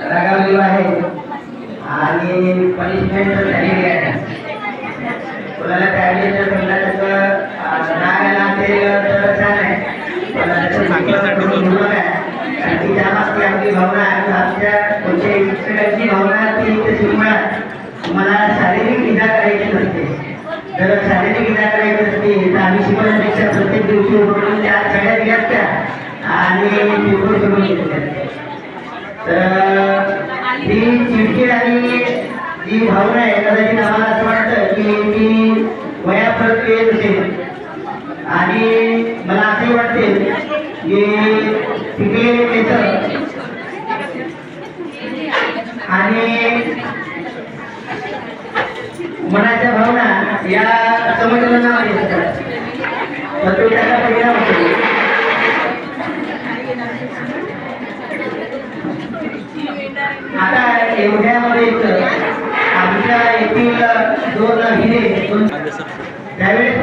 रागावलेलो आहे आणि पनिशमेंट झालेली आहे. कोणाला त्यावेळी जर समजा त्याचं राग आला असेल तर छान आहे, पण ती त्यामागची आपली भावना आमच्या कोणत्या इन्स्टिट्यूटची भावना ती तुम्हाला शारीरिक इजा करायची नसते. जर शारीरिक इजा करायची असते तर आम्ही शिकवण्यापेक्षा प्रत्येक दिवशी उभं त्या सगळ्या दिल्या असत्या आणि निवडून करून घेतल्या. तर ती चिडचिड आणि जी भावना आहे कदाचित आम्हाला असं वाटतं की ती वयापर्यंत येत असेल आणि मला असंही वाटते की पिकलेले केस आणि मनाच्या भावना या समजण्यामध्ये असतात, तर तो त्याचा परिणाम होतो. आता एवढ्यामध्ये आमच्या येथील दोन हिरे त्यावेळेस